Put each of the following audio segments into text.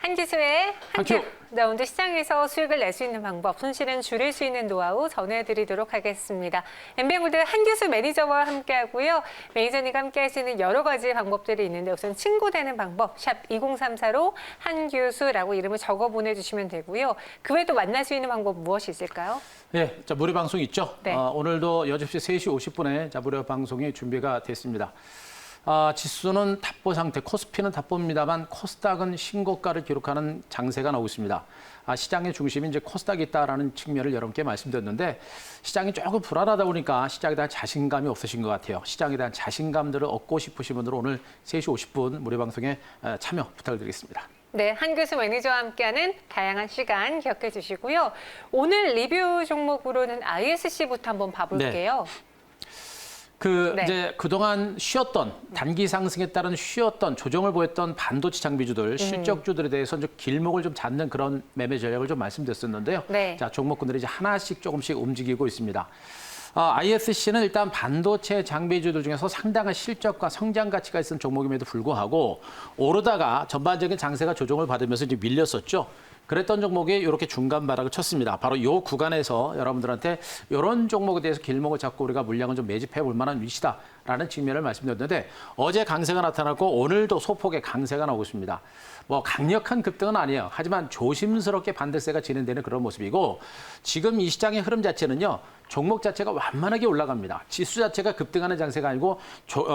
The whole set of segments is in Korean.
한기수의 한큐. 네, 오늘 시장에서 수익을 낼 수 있는 방법, 손실은 줄일 수 있는 노하우 전해드리도록 하겠습니다. 엠비골드 한기수 매니저와 함께하고요. 매니저님과 함께 할 수 있는 여러 가지 방법들이 있는데 우선 친구 되는 방법, 샵 2034로 한규수라고 이름을 적어 보내주시면 되고요. 그 외에도 만날 수 있는 방법 무엇이 있을까요? 네, 자 무료 방송 있죠? 네. 오늘도 여접시 3시 50분에 자 무료 방송이 준비가 됐습니다. 지수는 답보 상태, 코스피는 답보입니다만 코스닥은 신고가를 기록하는 장세가 나오고 있습니다. 시장의 중심이 이제 코스닥이 있다라는 측면을 여러분께 말씀드렸는데 시장이 조금 불안하다 보니까 시장에 대한 자신감이 없으신 것 같아요. 시장에 대한 자신감들을 얻고 싶으신 분들은 오늘 3시 50분 무료 방송에 참여 부탁드리겠습니다. 네, 한규수 매니저와 함께하는 다양한 시간 기억해 주시고요. 오늘 리뷰 종목으로는 ISC부터 한번 봐볼게요. 네. 이제 그동안 쉬었던 단기 상승에 따른 쉬었던 조정을 보였던 반도체 장비주들, 실적주들에 대해서 좀 길목을 좀 잡는 그런 매매 전략을 좀 말씀드렸었는데요. 네. 자, 종목군들이 이제 하나씩 조금씩 움직이고 있습니다. ISC는 일단 반도체 장비주들 중에서 상당한 실적과 성장 가치가 있는 종목임에도 불구하고 오르다가 전반적인 장세가 조정을 받으면서 이제 밀렸었죠. 그랬던 종목이 이렇게 중간 바닥을 쳤습니다. 바로 이 구간에서 여러분들한테 이런 종목에 대해서 길목을 잡고 우리가 물량을 좀 매집해 볼 만한 위치다라는 측면을 말씀드렸는데 어제 강세가 나타났고 오늘도 소폭의 강세가 나오고 있습니다. 뭐 강력한 급등은 아니에요. 하지만 조심스럽게 반대세가 진행되는 그런 모습이고 지금 이 시장의 흐름 자체는요. 종목 자체가 완만하게 올라갑니다. 지수 자체가 급등하는 장세가 아니고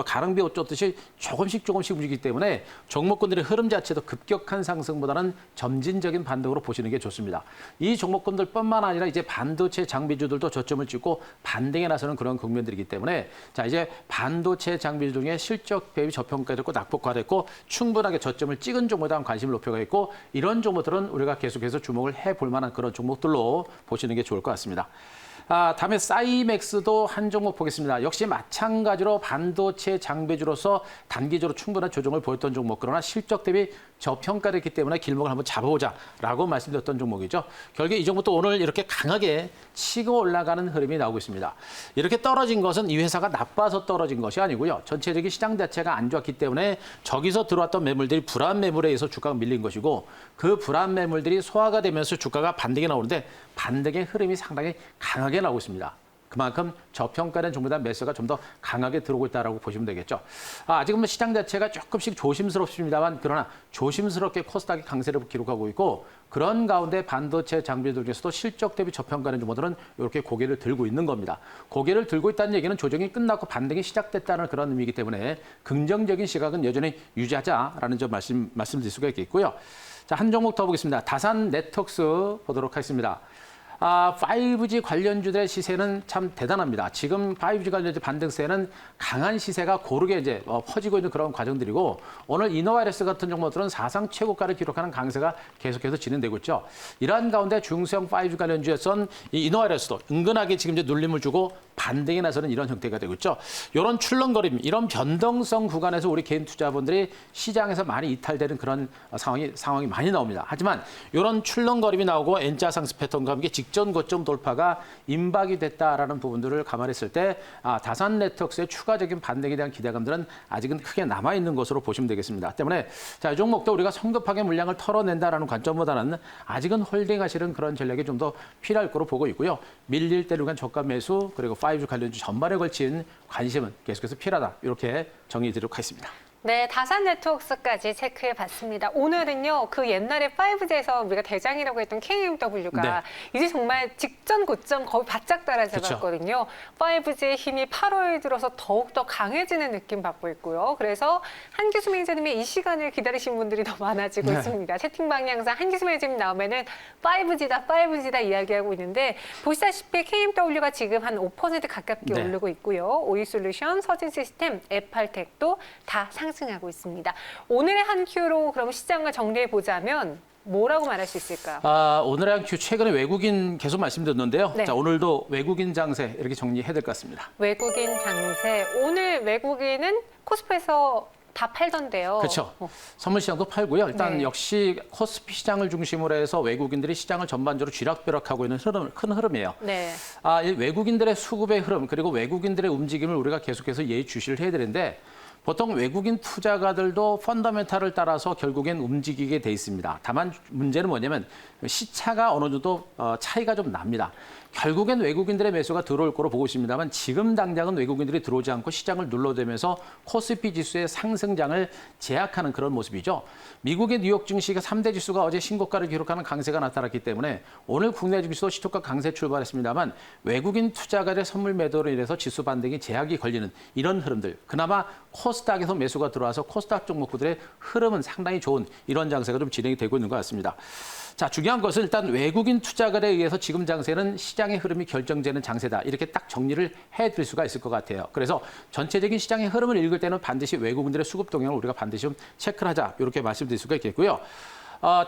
가랑비 옷 쫓듯이 조금씩 움직이기 때문에 종목군들의 흐름 자체도 급격한 상승보다는 점진적인 반등으로 보시는 게 좋습니다. 이 종목군들뿐만 아니라 이제 반도체 장비주들도 저점을 찍고 반등에 나서는 그런 국면들이기 때문에 자 이제 반도체 장비주 중에 실적 대비 저평가됐고 낙폭화됐고 충분하게 저점을 찍은 종목에 대한 관심을 높여가있고 이런 종목들은 우리가 계속해서 주목을 해볼 만한 그런 종목들로 보시는 게 좋을 것 같습니다. 다음에 사이맥스도 한 종목 보겠습니다. 역시 마찬가지로 반도체 장비주로서 단기적으로 충분한 조정을 보였던 종목 그러나 실적 대비 저평가됐기 때문에 길목을 한번 잡아보자라고 말씀드렸던 종목이죠. 결국 이 종목도 오늘 이렇게 강하게 치고 올라가는 흐름이 나오고 있습니다. 이렇게 떨어진 것은 이 회사가 나빠서 떨어진 것이 아니고요. 전체적인 시장 자체가 안 좋았기 때문에 저기서 들어왔던 매물들이 불안 매물에 의해서 주가가 밀린 것이고 그 불안 매물들이 소화가 되면서 주가가 반등이 나오는데 반등의 흐름이 상당히 강하게 나오고 있습니다. 그만큼 저평가된 종목에 대한 매수가 좀 더 강하게 들어오고 있다고 보시면 되겠죠. 아직은 시장 자체가 조금씩 조심스럽습니다만 그러나 조심스럽게 코스닥이 강세를 기록하고 있고 그런 가운데 반도체 장비들 중에서도 실적 대비 저평가된 종목들은 이렇게 고개를 들고 있는 겁니다. 고개를 들고 있다는 얘기는 조정이 끝났고 반등이 시작됐다는 그런 의미이기 때문에 긍정적인 시각은 여전히 유지하자라는 점 말씀드릴 수가 있겠고요. 자, 한 종목 더 보겠습니다. 다산 네트워크스 보도록 하겠습니다. 5G 관련주들의 시세는 참 대단합니다. 지금 5G 관련주 반등세는 강한 시세가 고르게 이제 퍼지고 있는 그런 과정들이고 오늘 이노와이러스 같은 종목들은 사상 최고가를 기록하는 강세가 계속해서 진행되고 있죠. 이러한 가운데 중소형 5G 관련주에선 이 이노와이러스도 은근하게 지금 이제 눌림을 주고 반등에 나서는 이런 형태가 되고 있죠. 이런 출렁거림, 이런 변동성 구간에서 우리 개인 투자분들이 시장에서 많이 이탈되는 그런 상황이 많이 나옵니다. 하지만 이런 출렁거림이 나오고 N자 상승 패턴과 함께 직전 고점 돌파가 임박이 됐다라는 부분들을 감안했을 때 다산 네트워크스의 추가적인 반등에 대한 기대감들은 아직은 크게 남아있는 것으로 보시면 되겠습니다. 때문에 자, 이 종목도 우리가 성급하게 물량을 털어낸다라는 관점보다는 아직은 홀딩하시는 그런 전략이 좀 더 필요할 거로 보고 있고요. 밀릴 때를 위한 저가 매수 그리고 5G 관련주 전반에 걸친 관심은 계속해서 필요하다. 이렇게 정리해드리도록 하겠습니다. 네, 다산 네트워크스까지 체크해 봤습니다. 오늘은요, 그 옛날에 5G에서 우리가 대장이라고 했던 KMW가 네. 이제 정말 직전 고점 거의 바짝 따라잡았거든요. 5G의 힘이 8월 들어서 더욱더 강해지는 느낌 받고 있고요. 그래서 한기수 매니저님의 이 시간을 기다리신 분들이 더 많아지고 있습니다. 채팅방에 항상 한기수 매니저님 나오면은 5G다 이야기하고 있는데 보시다시피 KMW가 지금 한 5% 가깝게 오르고 있고요. 오이솔루션, 서진시스템, 에팔텍도 다 상승하고 있습니다. 오늘의 한 큐로 그럼 시장을 정리해 보자면 뭐라고 말할 수 있을까요? 오늘의 한 큐 최근에 외국인 계속 말씀드렸는데요. 네. 자, 오늘도 외국인 장세 이렇게 정리해야 될 것 같습니다. 외국인 장세. 오늘 외국인은 코스피에서 다 팔던데요. 그렇죠. 선물 시장도 팔고요. 일단 네. 역시 코스피 시장을 중심으로 해서 외국인들이 시장을 전반적으로 쥐락펴락하고 있는 큰 흐름이에요. 네. 이 외국인들의 수급의 흐름 그리고 외국인들의 움직임을 우리가 계속해서 예의주시를 해야 되는데 보통 외국인 투자가들도 펀더멘탈을 따라서 결국엔 움직이게 돼 있습니다. 다만 문제는 뭐냐면 시차가 어느 정도 차이가 좀 납니다. 결국엔 외국인들의 매수가 들어올 거로 보고 있습니다만 지금 당장은 외국인들이 들어오지 않고 시장을 눌러대면서 코스피 지수의 상승장을 제약하는 그런 모습이죠. 미국의 뉴욕 증시가 3대 지수가 어제 신고가를 기록하는 강세가 나타났기 때문에 오늘 국내 증시도 시초가 강세 출발했습니다만 외국인 투자가의 선물 매도로 인해서 지수 반등이 제약이 걸리는 이런 흐름들. 그나마 코스닥에서 매수가 들어와서 코스닥 종목들의 흐름은 상당히 좋은 이런 장세가 좀 진행이 되고 있는 것 같습니다. 자, 중요한 것은 일단 외국인 투자가에 의해서 지금 장세는 시장의 흐름이 결정되는 장세다. 이렇게 딱 정리를 해드릴 수가 있을 것 같아요. 그래서 전체적인 시장의 흐름을 읽을 때는 반드시 외국인들의 수급 동향을 우리가 반드시 좀 체크를 하자. 이렇게 말씀드릴 수가 있겠고요.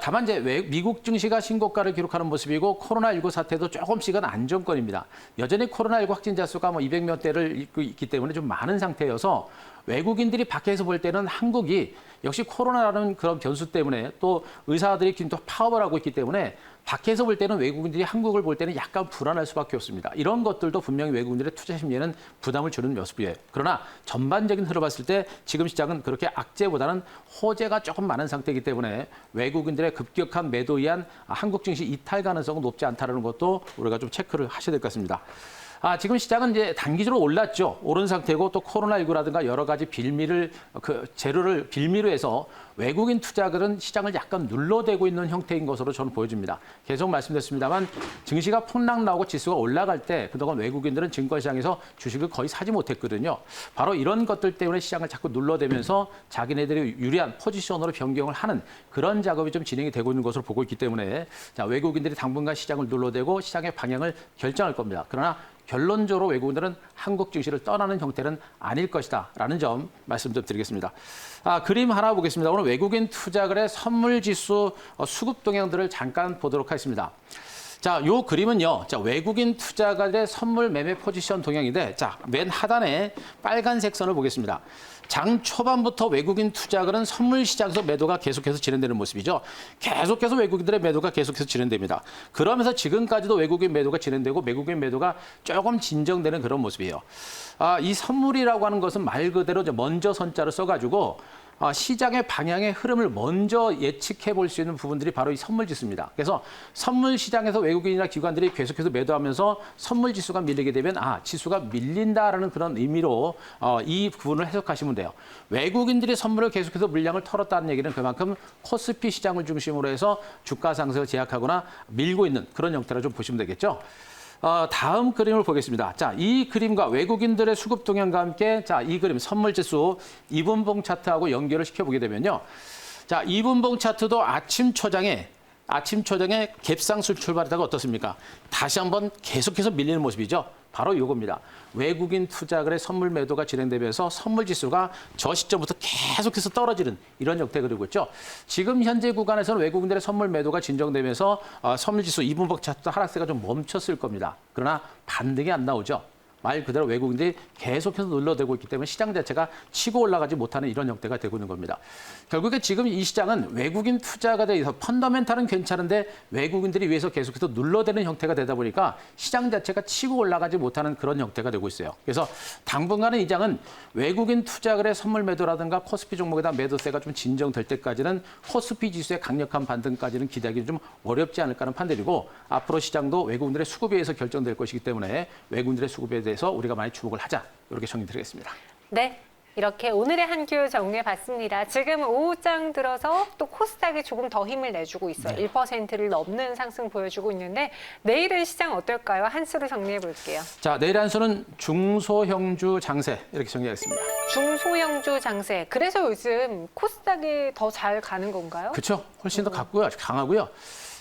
다만 이제 미국 증시가 신고가를 기록하는 모습이고 코로나19 사태도 조금씩은 안정권입니다. 여전히 코로나19 확진자 수가 200명대를 잇고 있기 때문에 좀 많은 상태여서 외국인들이 밖에서 볼 때는 한국이 역시 코로나라는 그런 변수 때문에 또 의사들이 지금 또 파업을 하고 있기 때문에 밖에서 볼 때는 외국인들이 한국을 볼 때는 약간 불안할 수밖에 없습니다. 이런 것들도 분명히 외국인들의 투자 심리에는 부담을 주는 모습이에요. 그러나 전반적인 흐름 봤을 때 지금 시장은 그렇게 악재보다는 호재가 조금 많은 상태이기 때문에 외국인들의 급격한 매도에 의한 한국 증시 이탈 가능성은 높지 않다는 것도 우리가 좀 체크를 하셔야 될 것 같습니다. 지금 시장은 이제 단기적으로 올랐죠. 오른 상태고 또 코로나19라든가 여러 가지 재료를 빌미로 해서 외국인 투자들은 시장을 약간 눌러대고 있는 형태인 것으로 저는 보여집니다. 계속 말씀드렸습니다만 증시가 폭락 나오고 지수가 올라갈 때 그동안 외국인들은 증권시장에서 주식을 거의 사지 못했거든요. 바로 이런 것들 때문에 시장을 자꾸 눌러대면서 자기네들이 유리한 포지션으로 변경을 하는 그런 작업이 좀 진행이 되고 있는 것으로 보고 있기 때문에 자, 외국인들이 당분간 시장을 눌러대고 시장의 방향을 결정할 겁니다. 그러나 결론적으로 외국인들은 한국 증시를 떠나는 형태는 아닐 것이다라는 점 말씀 좀 드리겠습니다. 그림 하나 보겠습니다. 오늘 외국인 투자거래 선물지수 수급 동향들을 잠깐 보도록 하겠습니다. 자, 요 그림은요. 자, 외국인 투자가들의 선물 매매 포지션 동향인데, 자, 맨 하단에 빨간색 선을 보겠습니다. 장 초반부터 외국인 투자가는 선물 시장에서 매도가 계속해서 진행되는 모습이죠. 계속해서 외국인들의 매도가 계속해서 진행됩니다. 그러면서 지금까지도 외국인 매도가 진행되고 외국인 매도가 조금 진정되는 그런 모습이에요. 이 선물이라고 하는 것은 말 그대로 먼저 선자를 써가지고 시장의 방향의 흐름을 먼저 예측해 볼 수 있는 부분들이 바로 이 선물 지수입니다. 그래서 선물 시장에서 외국인이나 기관들이 계속해서 매도하면서 선물 지수가 밀리게 되면 지수가 밀린다라는 그런 의미로 이 부분을 해석하시면 돼요. 외국인들이 선물을 계속해서 물량을 털었다는 얘기는 그만큼 코스피 시장을 중심으로 해서 주가 상승을 제약하거나 밀고 있는 그런 형태로 좀 보시면 되겠죠. 다음 그림을 보겠습니다. 자, 이 그림과 외국인들의 수급 동향과 함께 이 그림 선물지수 2분봉 차트하고 연결을 시켜보게 되면요. 자, 2분봉 차트도 아침 초장에 갭상승 출발하다가 어떻습니까? 다시 한번 계속해서 밀리는 모습이죠. 바로 이겁니다. 외국인 투자거래 선물 매도가 진행되면서 선물 지수가 저 시점부터 계속해서 떨어지는 이런 형태가 되고 있죠. 지금 현재 구간에서는 외국인들의 선물 매도가 진정되면서 선물 지수 2분봉 차트 하락세가 좀 멈췄을 겁니다. 그러나 반등이 안 나오죠. 말 그대로 외국인들이 계속해서 눌러대고 있기 때문에 시장 자체가 치고 올라가지 못하는 이런 형태가 되고 있는 겁니다. 결국에 지금 이 시장은 외국인 투자가 돼서 펀더멘탈은 괜찮은데 외국인들이 위에서 계속해서 눌러대는 형태가 되다 보니까 시장 자체가 치고 올라가지 못하는 그런 형태가 되고 있어요. 그래서 당분간은 이 장은 외국인 투자거래 선물 매도라든가 코스피 종목에다 매도세가 좀 진정될 때까지는 코스피 지수의 강력한 반등까지는 기대하기 좀 어렵지 않을까 하는 판단이고 앞으로 시장도 외국인들의 수급에 의해서 결정될 것이기 때문에 외국인들의 수급에 대해서 우리가 많이 주목을 하자 이렇게 정리드리겠습니다. 네, 이렇게 오늘의 한 큐 정리해봤습니다. 지금 오후장 들어서 또 코스닥이 조금 더 힘을 내주고 있어요. 네. 1%를 넘는 상승 보여주고 있는데 내일은 시장 어떨까요? 한 수로 정리해볼게요. 자, 내일 한 수는 중소형주 장세 이렇게 정리하겠습니다. 중소형주 장세. 그래서 요즘 코스닥이 더 잘 가는 건가요? 그렇죠. 훨씬 더 강하고요.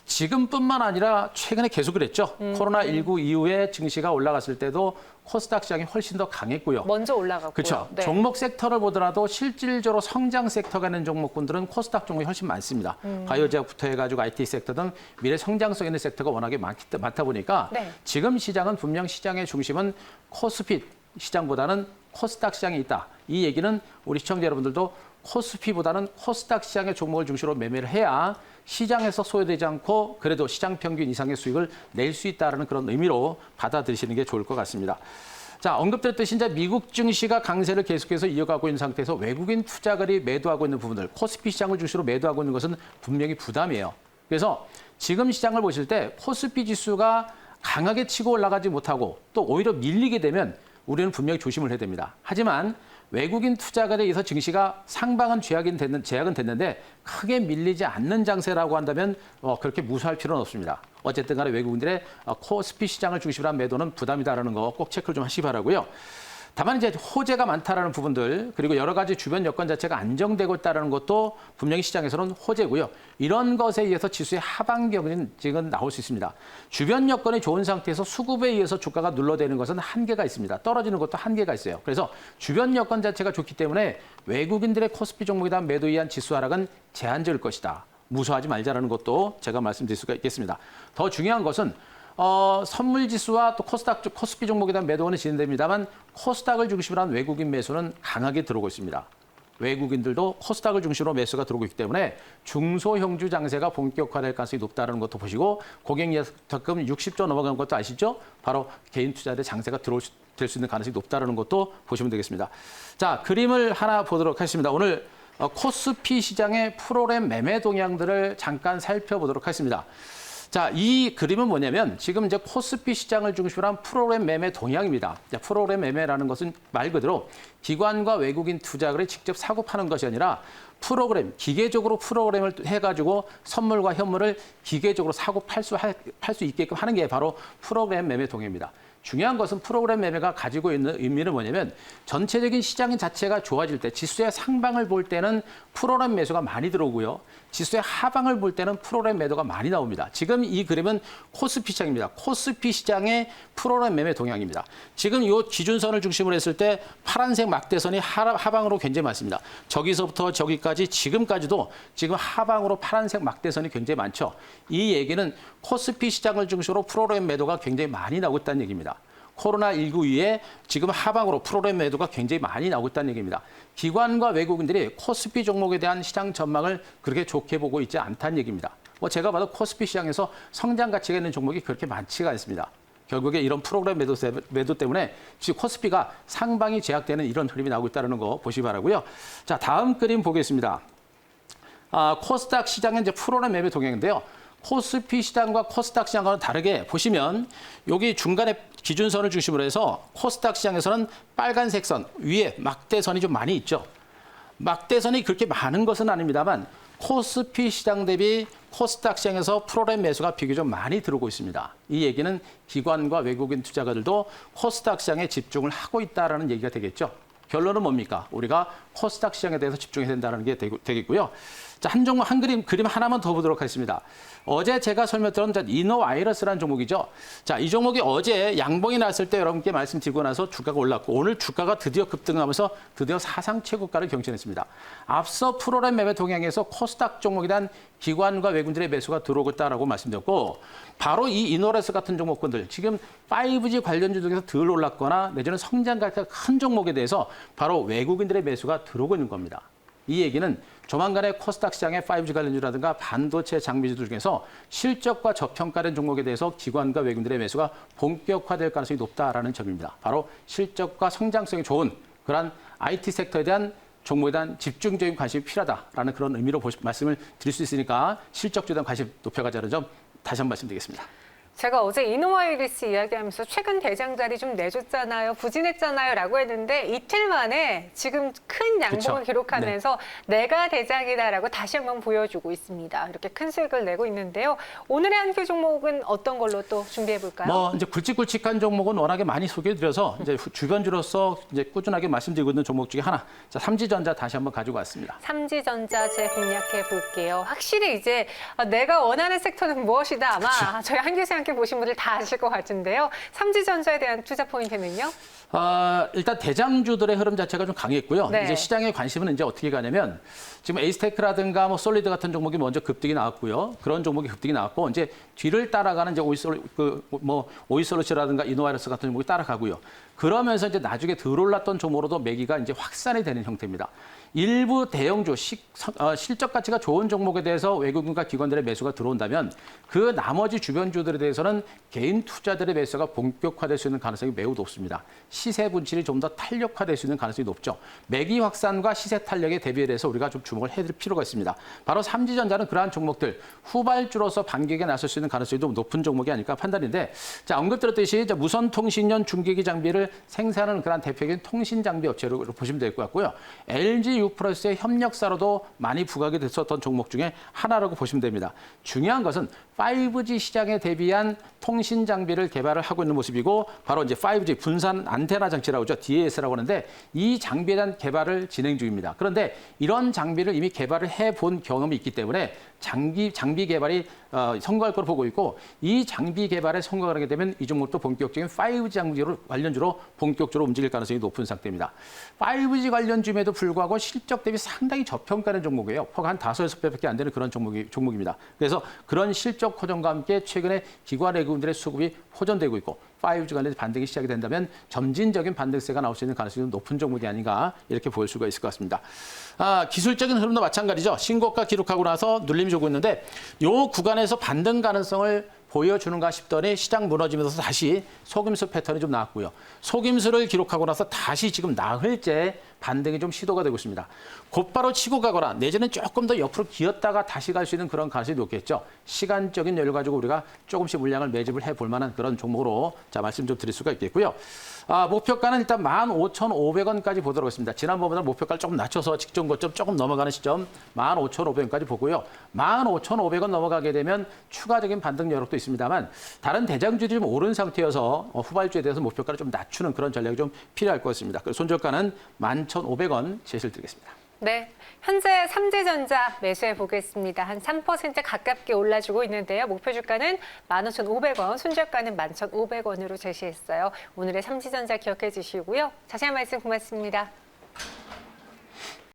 지금뿐만 아니라 최근에 계속 그랬죠. 코로나19 이후에 증시가 올라갔을 때도 코스닥 시장이 훨씬 더 강했고요. 먼저 올라갔고요. 그렇죠. 네. 종목 섹터를 보더라도 실질적으로 성장 섹터가 있는 종목군들은 코스닥 종목이 훨씬 많습니다. 바이오제약부터 해가지고 IT 섹터 등 미래 성장성 있는 섹터가 워낙에 많다 보니까 네. 지금 시장은 분명 시장의 중심은 코스피 시장보다는 코스닥 시장에 있다. 이 얘기는 우리 시청자 여러분들도 코스피보다는 코스닥 시장의 종목을 중심으로 매매를 해야 시장에서 소외되지 않고 그래도 시장 평균 이상의 수익을 낼 수 있다는 그런 의미로 받아들이시는 게 좋을 것 같습니다. 자, 언급드렸듯이 이제 미국 증시가 강세를 계속해서 이어가고 있는 상태에서 외국인 투자가들이 매도하고 있는 부분들, 코스피 시장을 중심으로 매도하고 있는 것은 분명히 부담이에요. 그래서 지금 시장을 보실 때 코스피 지수가 강하게 치고 올라가지 못하고 또 오히려 밀리게 되면 우리는 분명히 조심을 해야 됩니다. 하지만 외국인 투자가에 의해서 증시가 상방은 제약은 됐는데 크게 밀리지 않는 장세라고 한다면 그렇게 무서워할 필요는 없습니다. 어쨌든 간에 외국인들의 코스피 시장을 중심으로 한 매도는 부담이다라는 거 꼭 체크를 좀 하시기 바라고요. 다만 이제 호재가 많다라는 부분들 그리고 여러 가지 주변 여건 자체가 안정되고 있다는 것도 분명히 시장에서는 호재고요. 이런 것에 의해서 지수의 하방격은 지금 나올 수 있습니다. 주변 여건이 좋은 상태에서 수급에 의해서 주가가 눌러대는 것은 한계가 있습니다. 떨어지는 것도 한계가 있어요. 그래서 주변 여건 자체가 좋기 때문에 외국인들의 코스피 종목에 대한 매도에 의한 지수 하락은 제한적일 것이다. 무서워하지 말자라는 것도 제가 말씀드릴 수가 있겠습니다. 더 중요한 것은 선물 지수와 또 코스피 종목에 대한 매도는 진행됩니다만 코스닥을 중심으로 한 외국인 매수는 강하게 들어오고 있습니다. 외국인들도 코스닥을 중심으로 매수가 들어오고 있기 때문에 중소형주 장세가 본격화될 가능성이 높다는 것도 보시고 고객 예탁금 60조 넘어가는 것도 아시죠? 바로 개인 투자자의 장세가 될 수 있는 가능성이 높다는 것도 보시면 되겠습니다. 자, 그림을 하나 보도록 하겠습니다. 오늘 코스피 시장의 프로그램 매매 동향들을 잠깐 살펴보도록 하겠습니다. 자, 이 그림은 뭐냐면 지금 이제 코스피 시장을 중심으로 한 프로그램 매매 동향입니다. 자, 프로그램 매매라는 것은 말 그대로 기관과 외국인 투자자들이 직접 사고 파는 것이 아니라 프로그램, 기계적으로 프로그램을 해가지고 선물과 현물을 기계적으로 사고 팔 수 있게끔 하는 게 바로 프로그램 매매 동향입니다. 중요한 것은 프로그램 매매가 가지고 있는 의미는 뭐냐면 전체적인 시장 자체가 좋아질 때 지수의 상방을 볼 때는 프로그램 매수가 많이 들어오고요. 지수의 하방을 볼 때는 프로그램 매도가 많이 나옵니다. 지금 이 그림은 코스피 시장입니다. 코스피 시장의 프로그램 매매 동향입니다. 지금 이 기준선을 중심으로 했을 때 파란색 막대선이 하방으로 굉장히 많습니다. 저기서부터 저기까지 지금까지도 지금 하방으로 파란색 막대선이 굉장히 많죠. 이 얘기는 코스피 시장을 중심으로 프로그램 매도가 굉장히 많이 나오고 있다는 얘기입니다. 코로나19 이후에 지금 하방으로 프로그램 매도가 굉장히 많이 나오고 있다는 얘기입니다. 기관과 외국인들이 코스피 종목에 대한 시장 전망을 그렇게 좋게 보고 있지 않다는 얘기입니다. 제가 봐도 코스피 시장에서 성장 가치가 있는 종목이 그렇게 많지가 않습니다. 결국에 이런 프로그램 매도 때문에 지금 코스피가 상방이 제약되는 이런 흐름이 나오고 있다는 거 보시기 바라고요. 자, 다음 그림 보겠습니다. 코스닥 시장의 이제 프로그램 매매 동향인데요. 코스피 시장과 코스닥 시장과는 다르게 보시면 여기 중간에 기준선을 중심으로 해서 코스닥 시장에서는 빨간색 선 위에 막대선이 좀 많이 있죠. 막대선이 그렇게 많은 것은 아닙니다만 코스피 시장 대비 코스닥 시장에서 프로그램 매수가 비교적 많이 들어오고 있습니다. 이 얘기는 기관과 외국인 투자가들도 코스닥 시장에 집중을 하고 있다는 얘기가 되겠죠. 결론은 뭡니까? 우리가 코스닥 시장에 대해서 집중해야 된다는 게 되겠고요. 자, 한 그림 하나만 더 보도록 하겠습니다. 어제 제가 설명드린 이노와이러스라는 종목이죠. 자, 이 종목이 어제 양봉이 났을 때 여러분께 말씀드리고 나서 주가가 올랐고 오늘 주가가 드디어 급등하면서 드디어 사상 최고가를 경신했습니다. 앞서 프로그램 매매 동향에서 코스닥 종목에 대한 기관과 외국인들의 매수가 들어오고 있다라고 말씀드렸고 바로 이 이노와이러스 같은 종목군들 지금 5G 관련주 중에서 덜 올랐거나 내지는 성장 가치가 큰 종목에 대해서 바로 외국인들의 매수가 들어오고 있는 겁니다. 이 얘기는 조만간에 코스닥 시장의 5G 관련주라든가 반도체 장비주들 중에서 실적과 저평가된 종목에 대해서 기관과 외국인들의 매수가 본격화될 가능성이 높다라는 점입니다. 바로 실적과 성장성이 좋은 그러한 IT 섹터에 대한 종목에 대한 집중적인 관심이 필요하다라는 그런 의미로 말씀을 드릴 수 있으니까 실적주에 대한 관심 높여가자는 점 다시 한번 말씀드리겠습니다. 제가 어제 이노와이러스 이야기하면서 최근 대장자리 좀 내줬잖아요, 부진했잖아요 라고 했는데 이틀 만에 지금 큰 양봉을 그쵸. 기록하면서 내가 대장이다라고 다시 한번 보여주고 있습니다. 이렇게 큰 수익을 내고 있는데요. 오늘의 한큐 종목은 어떤 걸로 또 준비해 볼까요? 이제 굵직굵직한 종목은 워낙에 많이 소개해드려서 이제 주변주로서 이제 꾸준하게 말씀드리고 있는 종목 중에 하나, 자, 삼지전자 다시 한번 가지고 왔습니다. 삼지전자재 공략해 볼게요. 확실히 이제 내가 원하는 섹터는 무엇이다 아마 저희 한규생 함께 보신 분들 다 아실 것 같은데요. 삼지전자에 대한 투자 포인트는요? 일단 대장주들의 흐름 자체가 좀 강했고요. 네. 이제 시장의 관심은 이제 어떻게 가냐면 지금 에이스테크라든가 뭐 솔리드 같은 종목이 먼저 급등이 나왔고요. 그런 종목이 급등이 나왔고 이제 뒤를 따라가는 이제 오이솔루시라든가 이노와이러스 같은 종목이 따라가고요. 그러면서 이제 나중에 덜 올랐던 종목으로도 매기가 이제 확산이 되는 형태입니다. 일부 대형주 실적 가치가 좋은 종목에 대해서 외국인과 기관들의 매수가 들어온다면 그 나머지 주변주들에 대해서는 개인 투자들의 매수가 본격화될 수 있는 가능성이 매우 높습니다. 시세 분출이 좀 더 탄력화될 수 있는 가능성이 높죠. 매기 확산과 시세 탄력에 대비해서 우리가 좀 주목을 해드릴 필요가 있습니다. 바로 삼지전자는 그러한 종목들 후발주로서 반격에 나설 수 있는 가능성이 좀 높은 종목이 아닐까 판단인데, 자, 언급드렸듯이 무선통신용 중계기 장비를 생산하는 그러한 대표적인 통신 장비 업체로 보시면 될 것 같고요. LG U+의 협력사로도 많이 부각이 됐었던 종목 중에 하나라고 보시면 됩니다. 중요한 것은 5G 시장에 대비한 통신 장비를 개발을 하고 있는 모습이고, 바로 이제 5G 분산 안테나 장치라고 하죠. DAS라고 하는데 이 장비에 대한 개발을 진행 중입니다. 그런데 이런 장비를 이미 개발을 해본 경험이 있기 때문에 장비 개발이 성공할 거로 보고 있고, 이 장비 개발에 성공을 하게 되면 이 종목도 본격적인 5G 장비로 관련주로 본격적으로 움직일 가능성이 높은 상태입니다. 5G 관련주임에도 불구하고 실적 대비 상당히 저평가된 종목이에요. 퍼가 한 5~6배밖에 안 되는 그런 종목입니다. 그래서 그런 실적 호전과 함께 최근에 기관 외국인들의 수급이 호전되고 있고 5G 관련 반등이 시작이 된다면 점진적인 반등세가 나올 수 있는 가능성이 높은 종목이 아닌가 이렇게 볼 수가 있을 것 같습니다. 기술적인 흐름도 마찬가지죠. 신고가 기록하고 나서 눌림이 오고 있는데 이 구간에서 반등 가능성을 보여주는가 싶더니 시장 무너지면서 다시 속임수 패턴이 좀 나왔고요. 속임수를 기록하고 나서 다시 지금 나흘째 반등이 좀 시도가 되고 있습니다. 곧바로 치고 가거나 내지는 조금 더 옆으로 기었다가 다시 갈 수 있는 그런 가능성이 높겠죠. 시간적인 여유 가지고 우리가 조금씩 물량을 매집을 해볼 만한 그런 종목으로 말씀 좀 드릴 수가 있겠고요. 목표가는 일단 15,500원까지 보도록 하겠습니다. 지난번보다 목표가를 조금 낮춰서 직전 고점 조금 넘어가는 시점 15,500원까지 보고요. 15,500원 넘어가게 되면 추가적인 반등 여력도 있습니다만 다른 대장주들이 좀 오른 상태여서 후발주에 대해서 목표가를 좀 낮추는 그런 전략이 좀 필요할 것 같습니다. 그래서 손절가는 11,500원 제시를 드리겠습니다. 네, 현재 삼지전자 매수해 보겠습니다. 한 3% 가깝게 올라주고 있는데요. 목표 주가는 15,500원, 손절가는 11,500원으로 제시했어요. 오늘의 삼지전자 기억해 주시고요. 자세한 말씀 고맙습니다.